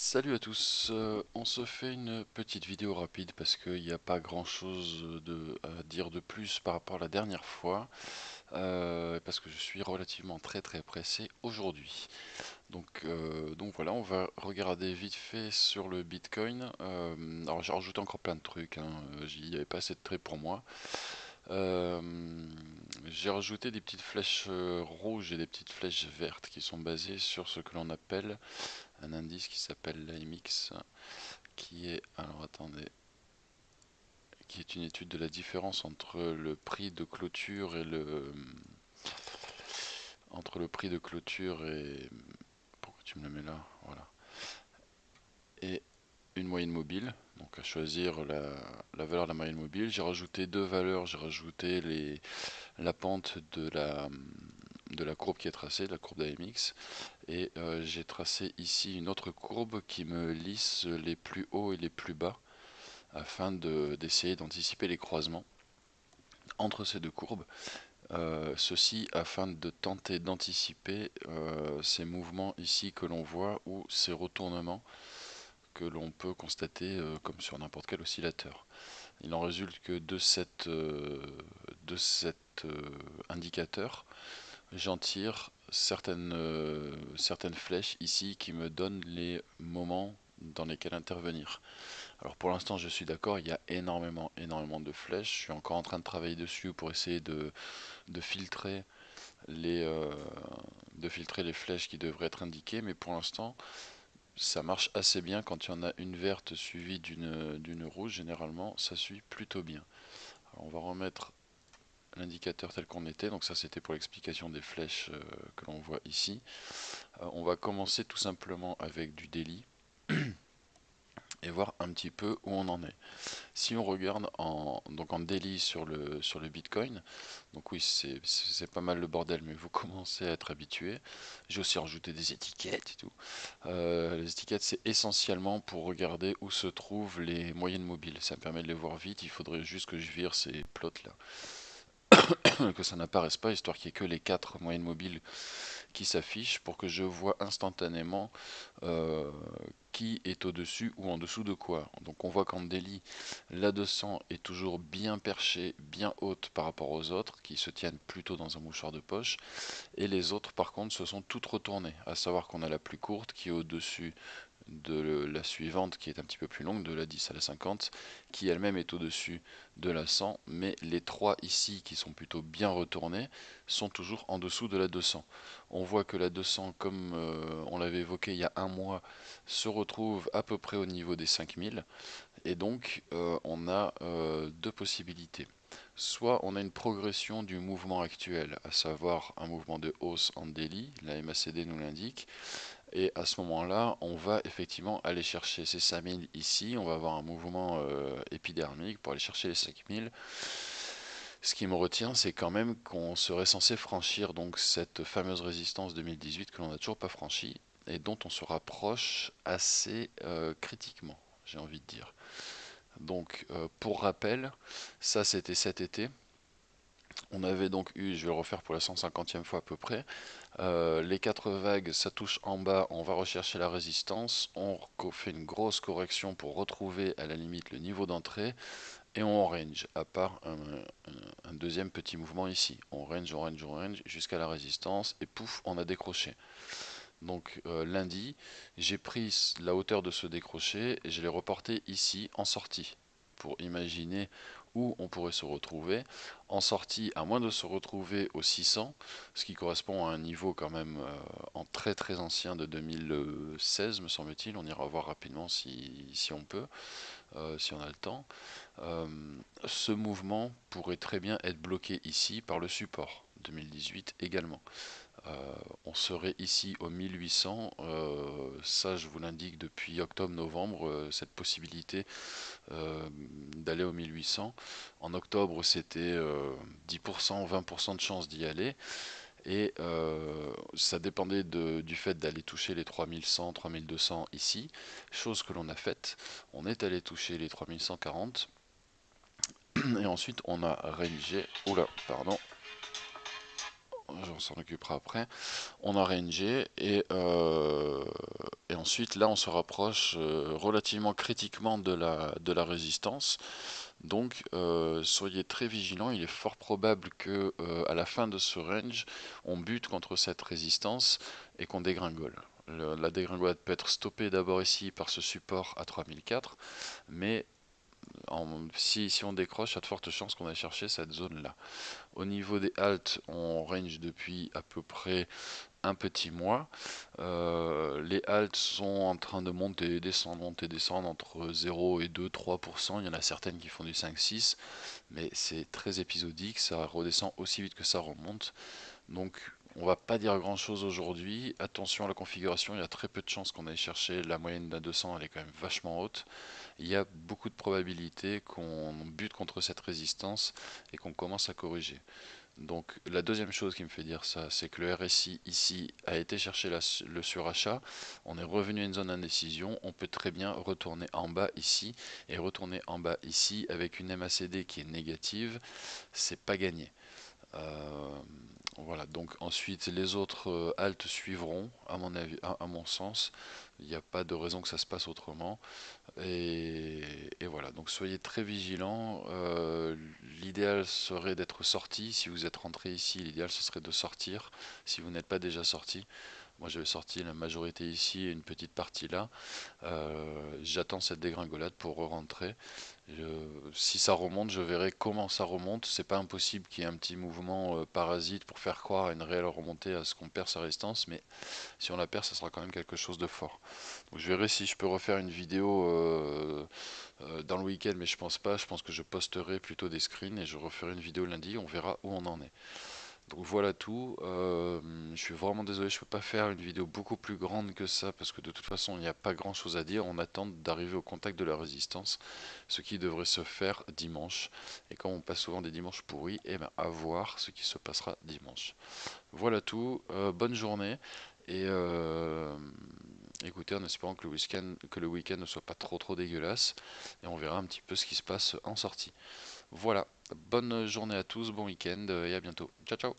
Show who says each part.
Speaker 1: Salut à tous, on se fait une petite vidéo rapide parce qu'il n'y a pas grand chose à dire de plus par rapport à la dernière fois, parce que je suis relativement très pressé aujourd'hui. Donc voilà, on va regarder vite fait sur le Bitcoin. Alors j'ai rajouté encore plein de trucs, hein, j'y avais pas assez de traits pour moi. Euh, j'ai rajouté des petites flèches rouges et des petites flèches vertes qui sont basées sur ce que l'on appelle un indice qui s'appelle l'AMX, qui est, alors attendez, qui est une étude de la différence entre le prix de clôture et pourquoi tu me le mets là, voilà, et une moyenne mobile. Donc à choisir la valeur de la moyenne mobile, j'ai rajouté deux valeurs, j'ai rajouté la pente de la courbe qui est tracée, la courbe d'AMX, et j'ai tracé ici une autre courbe qui me lisse les plus hauts et les plus bas afin d'essayer d'anticiper les croisements entre ces deux courbes. Ceci afin de tenter d'anticiper ces mouvements ici que l'on voit ou ces retournements que l'on peut constater comme sur n'importe quel oscillateur. Il en résulte que de cet indicateur, j'en tire certaines flèches ici qui me donnent les moments dans lesquels intervenir. Alors pour l'instant je suis d'accord, il y a énormément de flèches. Je suis encore en train de travailler dessus pour essayer de filtrer les, euh, de filtrer les flèches qui devraient être indiquées, mais pour l'instant ça marche assez bien. Quand il y en a une verte suivie d'une rouge, généralement ça suit plutôt bien. Alors on va remettre l'indicateur tel qu'on était, donc ça c'était pour l'explication des flèches que l'on voit ici. On va commencer tout simplement avec du daily et voir un petit peu où on en est. Si on regarde en daily sur le Bitcoin, donc oui, c'est pas mal le bordel, mais vous commencez à être habitué. J'ai aussi rajouté des étiquettes et tout. Les étiquettes, c'est essentiellement pour regarder où se trouvent les moyennes mobiles. Ça me permet de les voir vite. Il faudrait juste que je vire ces plots là, que ça n'apparaisse pas, histoire qu'il n'y ait que les 4 moyennes mobiles qui s'affichent pour que je vois instantanément euh, qui est au-dessus ou en dessous de quoi. Donc on voit qu'en daily, la 200 est toujours bien perchée, bien haute par rapport aux autres, qui se tiennent plutôt dans un mouchoir de poche, et les autres par contre se sont toutes retournées, à savoir qu'on a la plus courte qui est au-dessus de la suivante qui est un petit peu plus longue, de la 10 à la 50, qui elle-même est au-dessus de la 100, mais les trois ici qui sont plutôt bien retournés sont toujours en dessous de la 200. On voit que la 200, comme on l'avait évoqué il y a un mois, se retrouve à peu près au niveau des 5000, et donc on a deux possibilités. Soit on a une progression du mouvement actuel, à savoir un mouvement de hausse en daily, la MACD nous l'indique, et à ce moment-là, on va effectivement aller chercher ces 5000 ici. On va avoir un mouvement épidermique pour aller chercher les 5000. Ce qui me retient, c'est quand même qu'on serait censé franchir donc cette fameuse résistance 2018 que l'on n'a toujours pas franchie et dont on se rapproche assez critiquement, j'ai envie de dire. Donc, pour rappel, ça c'était cet été. On avait donc eu, je vais le refaire pour la 150e fois à peu près, les 4 vagues, ça touche en bas, on va rechercher la résistance, on fait une grosse correction pour retrouver à la limite le niveau d'entrée, et on range, à part un deuxième petit mouvement ici. On range, jusqu'à la résistance, et pouf, on a décroché. Donc lundi, j'ai pris la hauteur de ce décroché et je l'ai reporté ici en sortie pour imaginer où on pourrait se retrouver. En sortie, à moins de se retrouver au 600, ce qui correspond à un niveau quand même en très ancien de 2016 me semble-t-il. On ira voir rapidement si on peut, si on a le temps. Euh, Ce mouvement pourrait très bien être bloqué ici par le support 2018 également. On serait ici au 1800, ça je vous l'indique depuis octobre-novembre, cette possibilité d'aller au 1800. En octobre c'était 10%, 20% de chance d'y aller, et ça dépendait du fait d'aller toucher les 3100, 3200 ici, chose que l'on a faite. On est allé toucher les 3140, et ensuite on a rangé, oula, pardon, on s'en occupera après. On a rangé et ensuite là on se rapproche relativement critiquement de la résistance. Donc soyez très vigilants, il est fort probable que à la fin de ce range, on bute contre cette résistance et qu'on dégringole. La dégringolade peut être stoppée d'abord ici par ce support à 3004, mais si on décroche, il y a de fortes chances qu'on aille chercher cette zone-là. Au niveau des halts, on range depuis à peu près un petit mois. Les halts sont en train de monter, descendre entre 0 et 2-3%. Il y en a certaines qui font du 5-6, mais c'est très épisodique, ça redescend aussi vite que ça remonte. Donc on va pas dire grand chose aujourd'hui. Attention à la configuration, il y a très peu de chances qu'on aille chercher la moyenne d'un 200, elle est quand même vachement haute. Il y a beaucoup de probabilités qu'on bute contre cette résistance et qu'on commence à corriger. Donc la deuxième chose qui me fait dire ça, c'est que le RSI ici a été chercher le surachat, on est revenu à une zone d'indécision, on peut très bien retourner en bas ici et retourner en bas ici avec une MACD qui est négative, c'est pas gagné. Euh, voilà, donc ensuite les autres haltes suivront, à mon avis, à mon sens. Il n'y a pas de raison que ça se passe autrement. Et voilà, donc soyez très vigilants. L'idéal serait d'être sorti. Si vous êtes rentré ici, l'idéal ce serait de sortir. Si vous n'êtes pas déjà sorti, moi j'avais sorti la majorité ici et une petite partie là. J'attends cette dégringolade pour re-rentrer. Si ça remonte, je verrai comment ça remonte. C'est pas impossible qu'il y ait un petit mouvement parasite pour faire croire à une réelle remontée à ce qu'on perd sa résistance, mais si on la perd, ça sera quand même quelque chose de fort. Donc, je verrai si je peux refaire une vidéo dans le week-end, mais je pense pas. Je pense que je posterai plutôt des screens et je referai une vidéo lundi. On verra où on en est. Donc voilà tout. Je suis vraiment désolé, je peux pas faire une vidéo beaucoup plus grande que ça parce que de toute façon il n'y a pas grand chose à dire. On attend d'arriver au contact de la résistance, ce qui devrait se faire dimanche. Et comme on passe souvent des dimanches pourris, et ben à voir ce qui se passera dimanche. Voilà tout. Bonne journée et écoutez en espérant que le week-end ne soit pas trop dégueulasse et on verra un petit peu ce qui se passe en sortie. Voilà, bonne journée à tous, bon week-end et à bientôt. Ciao ciao.